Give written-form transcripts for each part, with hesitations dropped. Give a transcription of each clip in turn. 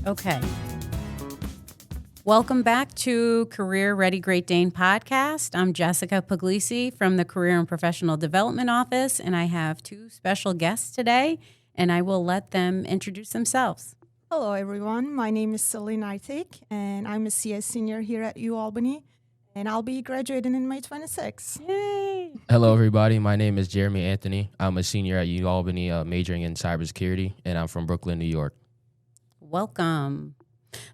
Okay. Welcome back to Career Ready Great Dane podcast. I'm Jessica Puglisi from the Career and Professional Development Office, and I have two special guests today, and I will let them introduce themselves. Hello, everyone. My name is Celine Artik, and I'm a CS senior here at UAlbany, and I'll be graduating in May 26. Yay! Hello, everybody. My name is Jeremy Anthony. I'm a senior at UAlbany, majoring in cybersecurity, and I'm from Brooklyn, New York. Welcome.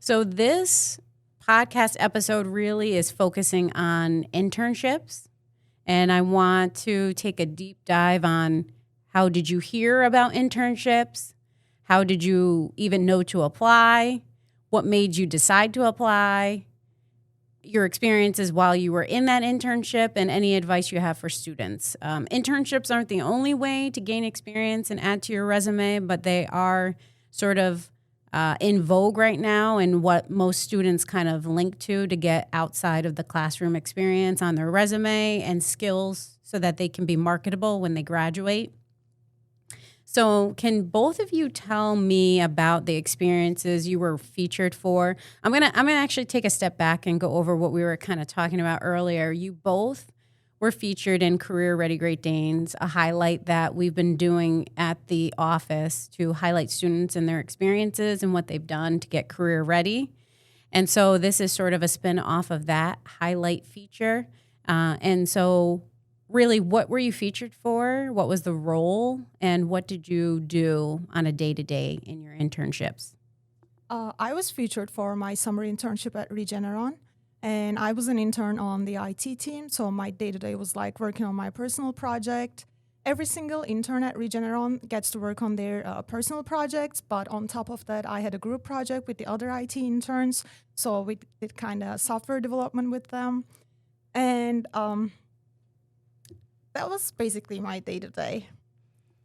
So this podcast episode really is focusing on internships, and I want to take a deep dive on how did you hear about internships? How did you even know to apply? What made you decide to apply? Your experiences while you were in that internship and any advice you have for students. Internships aren't the only way to gain experience and add to your resume, but they are sort of in vogue right now and what most students kind of link to get outside of the classroom experience on their resume and skills so that they can be marketable when they graduate. So can both of you tell me about the experiences you were featured for? I'm gonna actually take a step back and go over what we were kind of talking about earlier. You both were featured in Career Ready Great Danes, a highlight that we've been doing at the office to highlight students and their experiences and what they've done to get career ready. And so this is sort of a spin off of that highlight feature. And so really, what were you featured for? What was the role? And what did you do on a day-to-day in your internships? I was featured for my summer internship at Regeneron, and I was an intern on the IT team, so my day-to-day was like working on my personal project. Every single intern at Regeneron gets to work on their personal projects, but on top of that, I had a group project with the other IT interns, so we did kind of software development with them. And that was basically my day-to-day.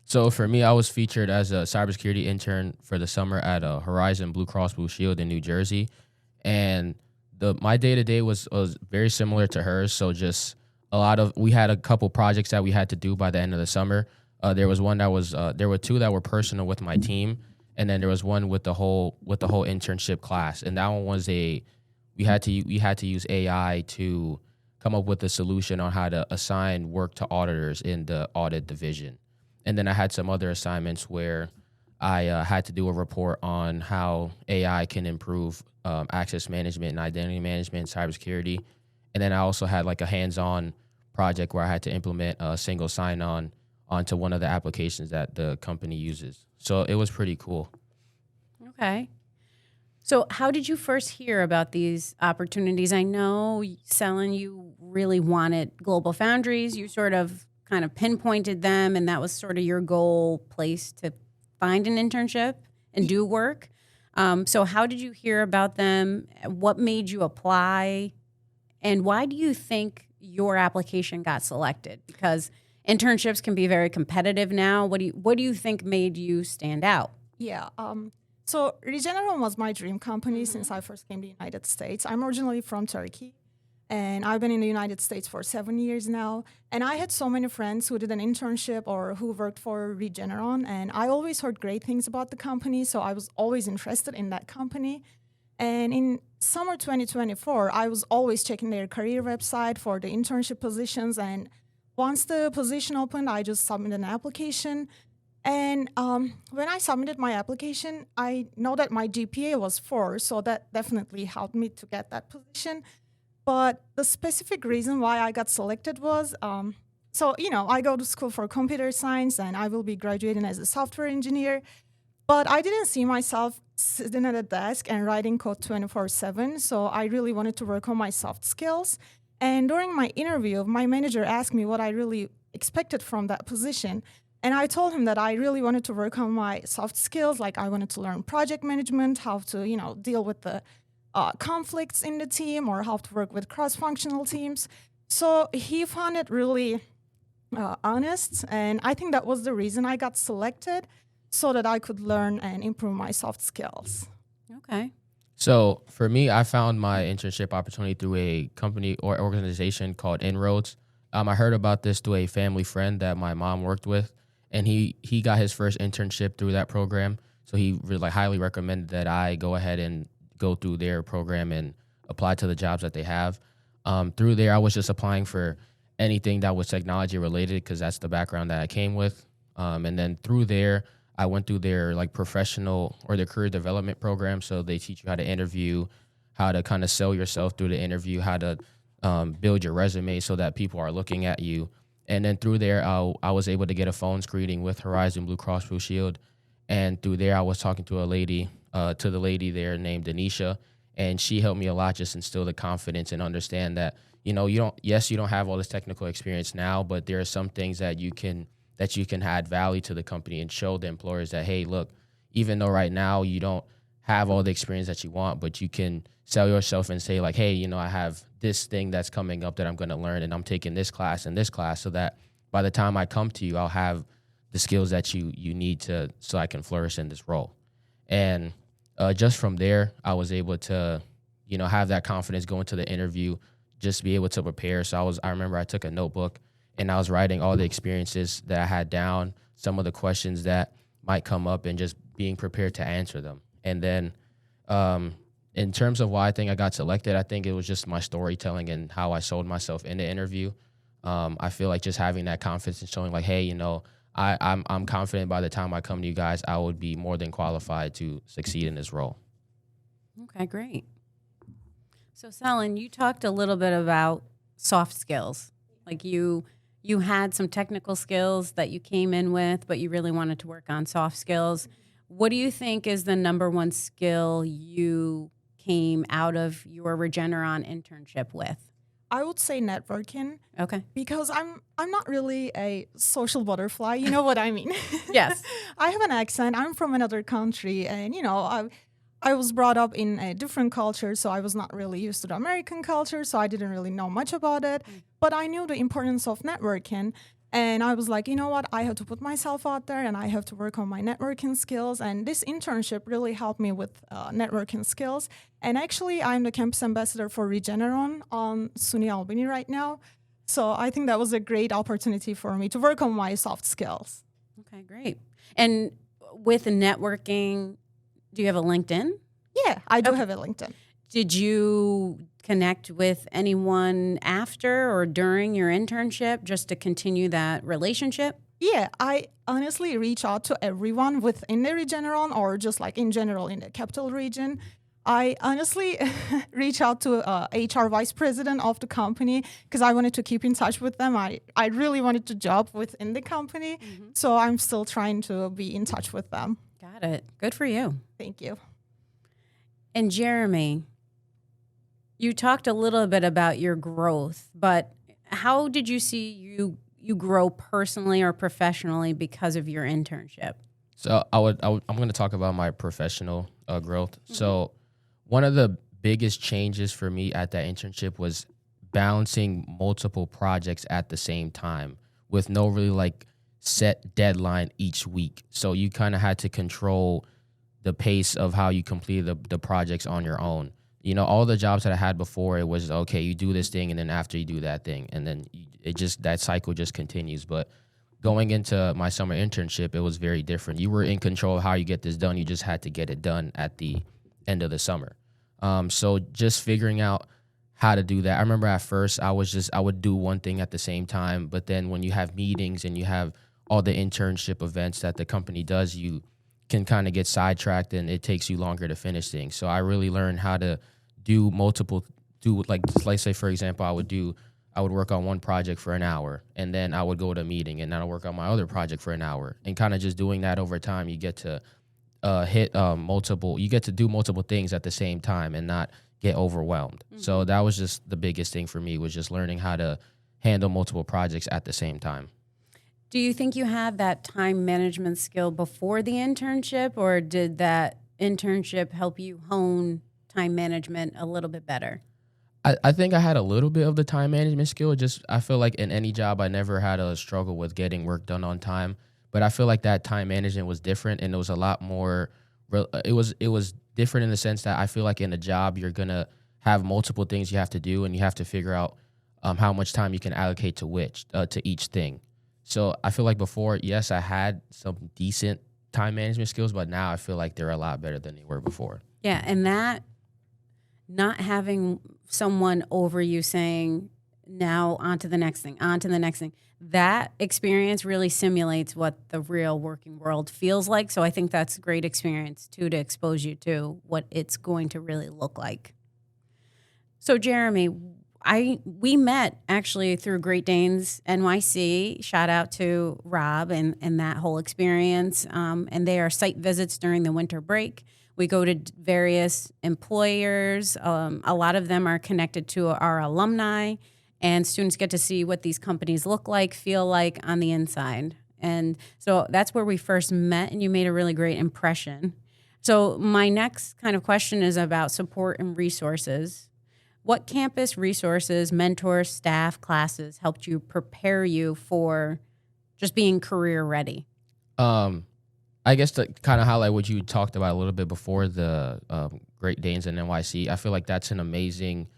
So for me, I was featured as a cybersecurity intern for the summer at Horizon Blue Cross Blue Shield in New Jersey. And my day-to-day was very similar to hers. So just we had a couple projects that we had to do by the end of the summer. There was one that was, there were two that were personal with my team. And then there was one with the whole internship class. And that one was we had to use AI to come up with a solution on how to assign work to auditors in the audit division. And then I had some other assignments where I had to do a report on how AI can improve access management and identity management, cybersecurity. And then I also had like a hands-on project where I had to implement a single sign-on onto one of the applications that the company uses. So it was pretty cool. Okay. So how did you first hear about these opportunities? I know, Selin, you really wanted Global Foundries. You sort of kind of pinpointed them, and that was sort of your goal place to find an internship and do work. So how did you hear about them? What made you apply? And why do you think your application got selected? Because internships can be very competitive now. What do you think made you stand out? Yeah. So Regeneron was my dream company since I first came to the United States. I'm originally from Turkey, and I've been in the United States for 7 years now. And I had so many friends who did an internship or who worked for Regeneron, and I always heard great things about the company, so I was always interested in that company. And in summer 2024, I was always checking their career website for the internship positions, and once the position opened, I just submitted an application. And when I submitted my application, I know that my GPA was 4, so that definitely helped me to get that position. But the specific reason why I got selected was, I go to school for computer science, and I will be graduating as a software engineer. But I didn't see myself sitting at a desk and writing code 24/7, so I really wanted to work on my soft skills. And during my interview, my manager asked me what I really expected from that position. And I told him that I really wanted to work on my soft skills, like I wanted to learn project management, how to, deal with the conflicts in the team or how to work with cross-functional teams. So he found it really honest, and I think that was the reason I got selected, so that I could learn and improve my soft skills. Okay. So for me, I found my internship opportunity through a company or organization called Inroads. I heard about this through a family friend that my mom worked with, and he got his first internship through that program. So he really like highly recommended that I go ahead and go through their program and apply to the jobs that they have. Through there, I was just applying for anything that was technology related because that's the background that I came with. And then through there, I went through their like professional or their career development program. So they teach you how to interview, how to kind of sell yourself through the interview, how to build your resume so that people are looking at you. And then through there, I was able to get a phone screening with Horizon Blue Cross Blue Shield. And through there, I was talking to the lady there named Denisha, and she helped me a lot, just instill the confidence and understand that, you don't have all this technical experience now, but there are some things that you can add value to the company and show the employers that, hey, look, even though right now you don't have all the experience that you want, but you can sell yourself and say like, hey, I have this thing that's coming up that I'm going to learn, and I'm taking this class and this class so that by the time I come to you, I'll have the skills that you need so I can flourish in this role. And just from there, I was able to, have that confidence going to the interview, just be able to prepare. So I remember I took a notebook and I was writing all the experiences that I had down, some of the questions that might come up, and just being prepared to answer them. And then in terms of why I think I got selected, I think it was just my storytelling and how I sold myself in the interview. I feel like just having that confidence and showing like, hey, I'm confident by the time I come to you guys, I would be more than qualified to succeed in this role. Okay, great. So, Selin, you talked a little bit about soft skills. Like you had some technical skills that you came in with, but you really wanted to work on soft skills. What do you think is the number one skill you came out of your Regeneron internship with? I would say networking. Okay. Because I'm not really a social butterfly. You know what I mean? Yes. I have an accent. I'm from another country, and I was brought up in a different culture, so I was not really used to the American culture, so I didn't really know much about it. But I knew the importance of networking. And I was like, you know what? I have to put myself out there, and I have to work on my networking skills. And this internship really helped me with networking skills. And actually, I'm the campus ambassador for Regeneron on UAlbany right now. So I think that was a great opportunity for me to work on my soft skills. Okay, great. And with networking, do you have a LinkedIn? Yeah, I do have a LinkedIn. Did you connect with anyone after or during your internship just to continue that relationship? Yeah, I honestly reach out to everyone within the Regeneron or just like in general in the capital region. I honestly reach out to HR vice president of the company because I wanted to keep in touch with them. I really wanted to job within the company. Mm-hmm. So I'm still trying to be in touch with them. Got it. Good for you. Thank you. And Jeremy, you talked a little bit about your growth, but how did you see you grow personally or professionally because of your internship? So I'm going to talk about my professional growth. Mm-hmm. So one of the biggest changes for me at that internship was balancing multiple projects at the same time with no really like set deadline each week. So you kind of had to control the pace of how you completed the projects on your own. All the jobs that I had before, it was, okay, you do this thing, and then after you do that thing, and then that cycle just continues. But going into my summer internship, it was very different. You were in control of how you get this done. You just had to get it done at the end of the summer. So just figuring out how to do that. I remember at first I would do one thing at the same time, but then when you have meetings and you have all the internship events that the company does, you can kind of get sidetracked and it takes you longer to finish things. So I really learned how to let's say, for example, I would work on one project for an hour, and then I would go to a meeting, and then I'll work on my other project for an hour. And kind of just doing that over time, you get to you get to do multiple things at the same time and not get overwhelmed. Mm-hmm. So that was just the biggest thing for me, was just learning how to handle multiple projects at the same time. Do you think you had that time management skill before the internship, or did that internship help you hone time management a little bit better? I think I had a little bit of the time management skill. I feel like in any job, I never had a struggle with getting work done on time. But I feel like that time management was different, and it was a lot more. It was different in the sense that I feel like in a job, you're gonna have multiple things you have to do, and you have to figure out how much time you can allocate to each thing. So I feel like before, yes, I had some decent time management skills, but now I feel like they're a lot better than they were before. Yeah, and that not having someone over you saying, now on to the next thing, on to the next thing, that experience really simulates what the real working world feels like. So I think that's a great experience, too, to expose you to what it's going to really look like. So, Jeremy, we met actually through Great Danes NYC. Shout out to Rob and that whole experience. And they are site visits during the winter break. We go to various employers. A lot of them are connected to our alumni, and students get to see what these companies look like, feel like on the inside. And so that's where we first met, and you made a really great impression. So my next kind of question is about support and resources. What campus resources, mentors, staff, classes helped you prepare you for just being career ready? I guess to kind of highlight what you talked about a little bit before, the Great Danes and NYC, I feel like that's an amazing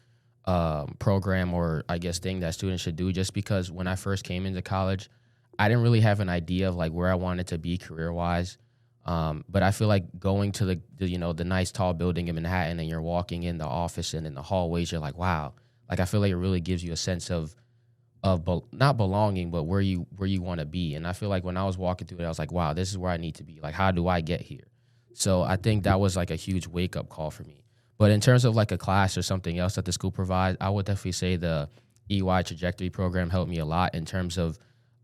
program, or I guess thing that students should do, just because when I first came into college, I didn't really have an idea of like where I wanted to be career-wise. But I feel like going to the nice tall building in Manhattan, and you're walking in the office and in the hallways, you're like, wow. Like, I feel like it really gives you a sense of not belonging, but where you want to be. And I feel like when I was walking through it, I was like, wow, this is where I need to be. Like, how do I get here? So I think that was like a huge wake up call for me. But in terms of like a class or something else that the school provides, I would definitely say the EY trajectory program helped me a lot in terms of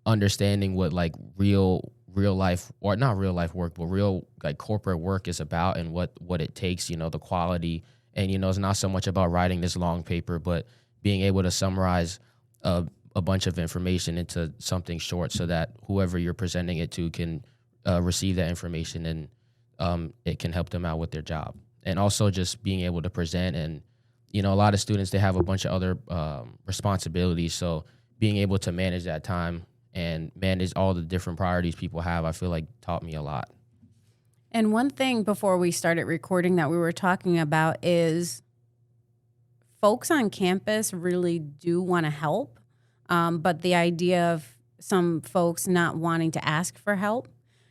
understanding what like real life, or not real life work, but real like corporate work is about, and what it takes, the quality. And, it's not so much about writing this long paper, but being able to summarize a bunch of information into something short, so that whoever you're presenting it to can receive that information, and it can help them out with their job. And also just being able to present, and, a lot of students, they have a bunch of other responsibilities. So being able to manage that time and manage all the different priorities people have, I feel like taught me a lot. And one thing before we started recording that we were talking about is folks on campus really do want to help, but the idea of some folks not wanting to ask for help.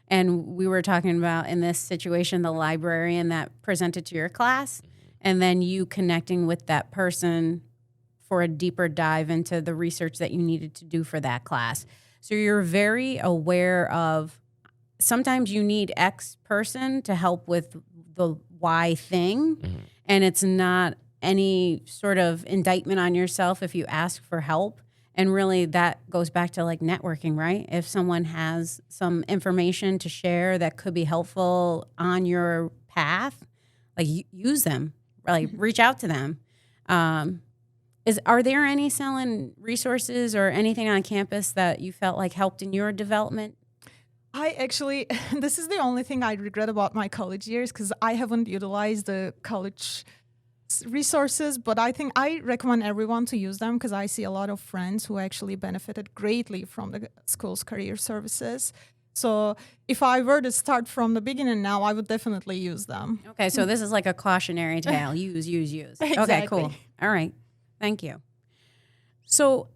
And we were talking about, in this situation, the librarian that presented to your class, and then you connecting with that person for a deeper dive into the research that you needed to do for that class. So you're very aware of, sometimes you need X person to help with the Y thing, and it's not any sort of indictment on yourself if you ask for help. And really that goes back to like networking, right? If someone has some information to share that could be helpful on your path, like use them, like reach out to them. Are there any selling resources or anything on campus that you felt like helped in your development? I actually, this is the only thing I regret about my college years, because I haven't utilized the college resources, but I think I recommend everyone to use them, because I see a lot of friends who actually benefited greatly from the school's career services. So if I were to start from the beginning now, I would definitely use them. Okay, so this is like a cautionary tale. Use. Exactly. Okay, cool. All right. Thank you. So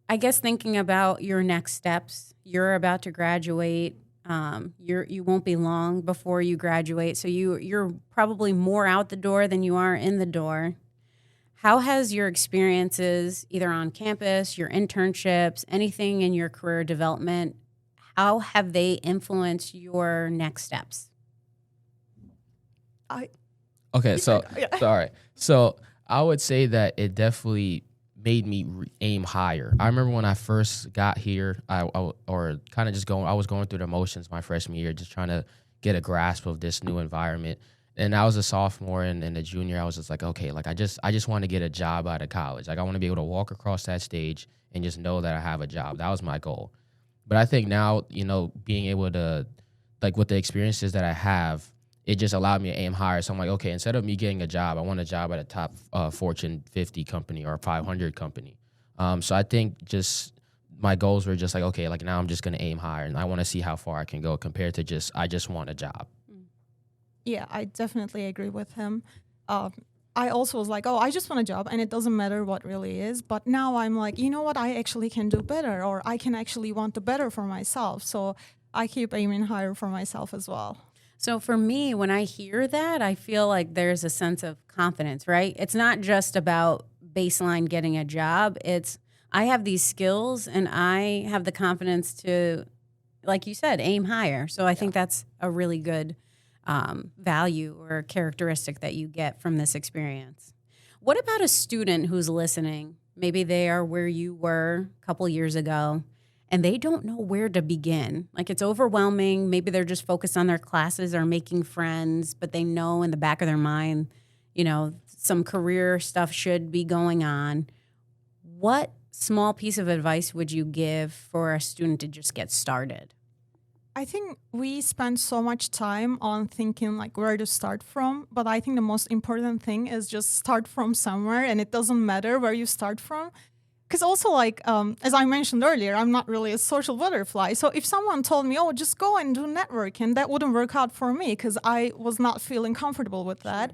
I guess thinking about your next steps, you're about to graduate. You won't be long before you graduate, so you're probably more out the door than you are in the door. How has your experiences, either on campus, your internships, anything in your career development, how have they influenced your next steps? So I would say that it definitely made me aim higher. I remember when I first got here, I was going through the motions my freshman year, just trying to get a grasp of this new environment. And I was a sophomore and a junior. I was just like, okay, like I just want to get a job out of college. Like I want to be able to walk across that stage and just know that I have a job. That was my goal. But I think now, being able to, like with the experiences that I have, it just allowed me to aim higher. So I'm like, okay, instead of me getting a job, I want a job at a top Fortune 50 company or 500 company. So I think just my goals were just like, okay, like now I'm just going to aim higher, and I want to see how far I can go compared to I just want a job. Yeah, I definitely agree with him. I also was like, I just want a job, and it doesn't matter what really is. But now I'm like, you know what, I actually can do better, or I can actually want the better for myself. So I keep aiming higher for myself as well. So for me, when I hear that, I feel like there's a sense of confidence, right? It's not just about baseline getting a job. It's I have these skills and I have the confidence to, like you said, aim higher. So I think that's a really good value or characteristic that you get from this experience. What about a student who's listening? Maybe they are where you were a couple years ago and they don't know where to begin. Like it's overwhelming. Maybe they're just focused on their classes or making friends, but they know in the back of their mind, you know, some career stuff should be going on. What small piece of advice would you give for a student to just get started? I think we spend so much time on thinking like where to start from, but I think the most important thing is just start from somewhere, and it doesn't matter where you start from. Because also, like, as I mentioned earlier, I'm not really a social butterfly. So if someone told me, oh, just go and do networking, that wouldn't work out for me because I was not feeling comfortable with that.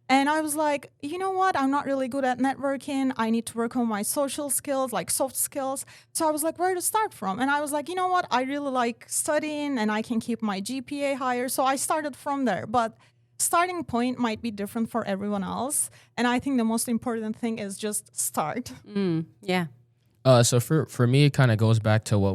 And I was like, you know what? I'm not really good at networking. I need to work on my social skills, like soft skills. So I was like, where to start from? And I was like, you know what? I really like studying and I can keep my GPA higher. So I started from there. But starting point might be different for everyone else. And I think the most important thing is just start. Yeah. So for me, it kind of goes back to what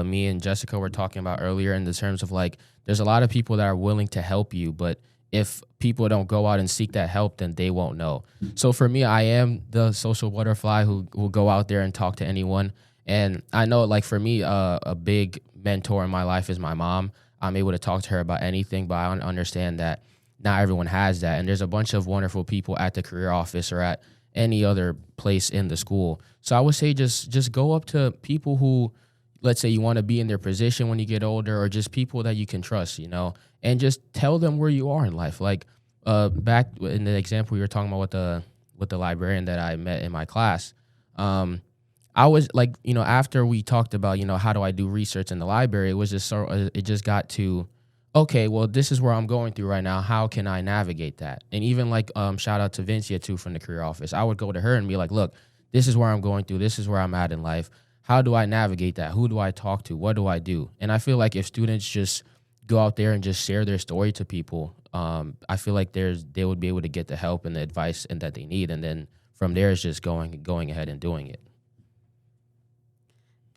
me and Jessica were talking about earlier in the terms of like, there's a lot of people that are willing to help you, but if people don't go out and seek that help, then they won't know. So for me, I am the social butterfly who will go out there and talk to anyone. And I know, like for me, a big mentor in my life is my mom. I'm able to talk to her about anything, but I understand that not everyone has that. And there's a bunch of wonderful people at the career office or at any other place in the school. So I would say just go up to people who, let's say you want to be in their position when you get older, or just people that you can trust, you know, and just tell them where you are in life. Like back in the example you were talking about with the librarian that I met in my class, I was like, you know, after we talked about, you know, how do I do research in the library, it was just it just got to, okay, well, this is where I'm going through right now. How can I navigate that? And even like shout out to Vincia too from the career office. I would go to her and be like, look, this is where I'm going through. This is where I'm at in life. How do I navigate that? Who do I talk to? What do I do? And I feel like if students just go out there and just share their story to people, I feel like they would be able to get the help and the advice and that they need. And then from there, it's just going ahead and doing it.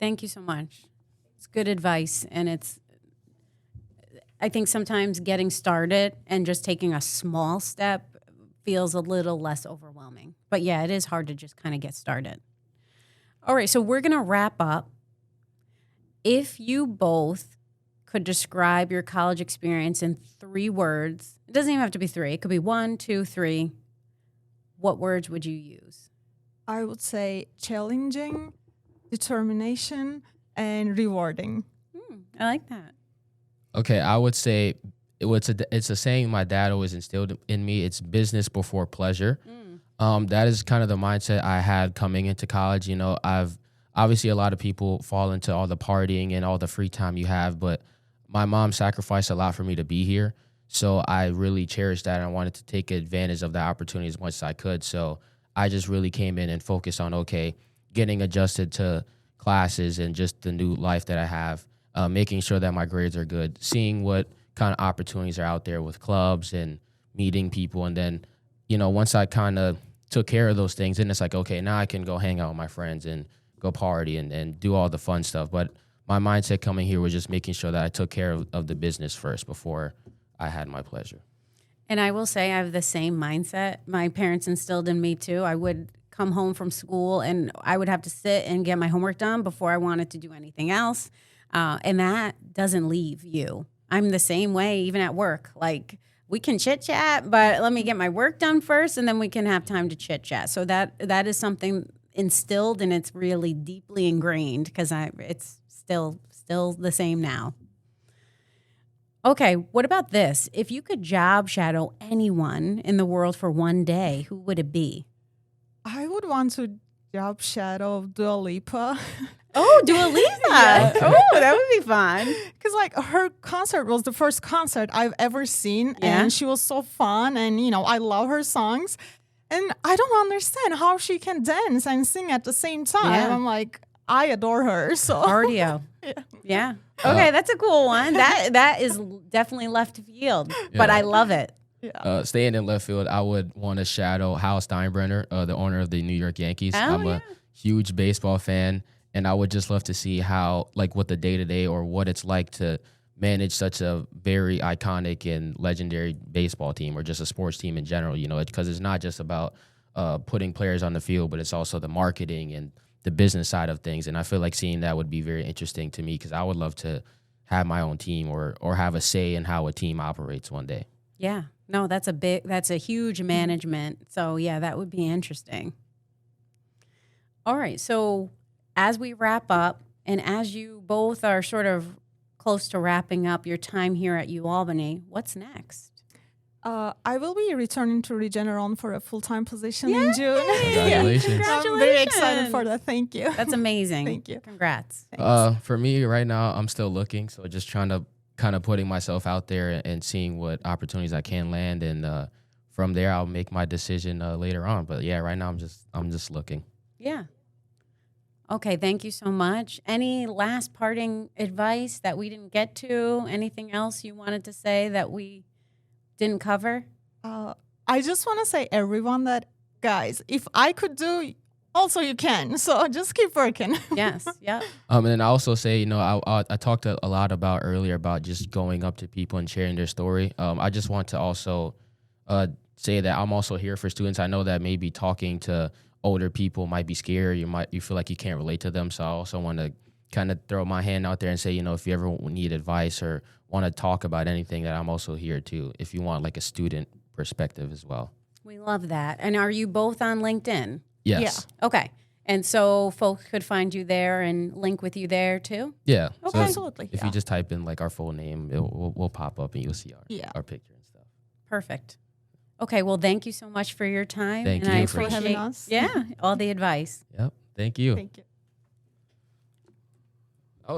Thank you so much. It's good advice. And I think sometimes getting started and just taking a small step feels a little less overwhelming. But yeah, it is hard to just kind of get started. All right, so we're going to wrap up. If you both could describe your college experience in 3 words, it doesn't even have to be 3. It could be 1, 2, 3. What words would you use? I would say challenging, determination, and rewarding. I like that. Okay, I would say it's a saying my dad always instilled in me. It's business before pleasure. That is kind of the mindset I had coming into college. You know, obviously a lot of people fall into all the partying and all the free time you have, but my mom sacrificed a lot for me to be here. So I really cherished that, and I wanted to take advantage of that opportunity as much as I could. So I just really came in and focused on, okay, getting adjusted to classes and just the new life that I have, making sure that my grades are good, seeing what kind of opportunities are out there with clubs and meeting people. And then, you know, once I kind of took care of those things, and it's like, okay, now I can go hang out with my friends and go party and do all the fun stuff. But my mindset coming here was just making sure that I took care of the business first before I had my pleasure. And I will say I have the same mindset. My parents instilled in me too. I would come home from school and I would have to sit and get my homework done before I wanted to do anything else. And that doesn't leave you. I'm the same way even at work. Like, we can chit chat, but let me get my work done first, and then we can have time to chit chat. So that is something instilled, and it's really deeply ingrained because it's still the same now. Okay, what about this? If you could job shadow anyone in the world for one day, who would it be? I would want to job shadow Dua Lipa. Oh, Dua Lipa. Yeah. Oh, that would be fun. Because like her concert was the first concert I've ever seen, and she was so fun, and you know, I love her songs, and I don't understand how she can dance and sing at the same time. Yeah. I'm like, I adore her. So Cardio. Yeah. Okay, that's a cool one. That is definitely left field, but I love it. Yeah. Staying in left field, I would want to shadow Hal Steinbrenner, the owner of the New York Yankees. Oh, I'm yeah. a huge baseball fan, and I would just love to see how, like, what the day-to-day or what it's like to manage such a very iconic and legendary baseball team or just a sports team in general, because it's not just about putting players on the field, but it's also the marketing and the business side of things. And I feel like seeing that would be very interesting to me because I would love to have my own team or have a say in how a team operates one day. Yeah. No, that's a huge management. So yeah, that would be interesting. All right. So as we wrap up and as you both are sort of close to wrapping up your time here at UAlbany, what's next? I will be returning to Regeneron for a full-time position in June. Congratulations. I'm very excited for that. Thank you. That's amazing. Thank you. Congrats. For me right now, I'm still looking. So just trying to kind of putting myself out there and seeing what opportunities I can land. And from there, I'll make my decision later on. But yeah, right now I'm just looking. Yeah. Okay, thank you so much. Any last parting advice that we didn't get to? Anything else you wanted to say that we didn't cover? I just want to say, everyone, that, guys, if I could do, also you can. So just keep working. Yes, yeah. And then I also say, I talked a lot about earlier about just going up to people and sharing their story. I just want to also say that I'm also here for students. I know that maybe talking to older people might be scary. You feel like you can't relate to them. So I also want to kind of throw my hand out there and say, if you ever need advice or want to talk about anything, that I'm also here too, if you want like a student perspective as well. We love that. And are you both on LinkedIn? Yes. Yeah. Okay. And so folks could find you there and link with you there too? Yeah. Okay. So Absolutely. if you just type in like our full name, we'll pop up and you'll see our picture and stuff. Perfect. Okay. Well, thank you so much for your time. Thank and you I for appreciate having us. Yeah, all the advice. Yep. Thank you. Thank you.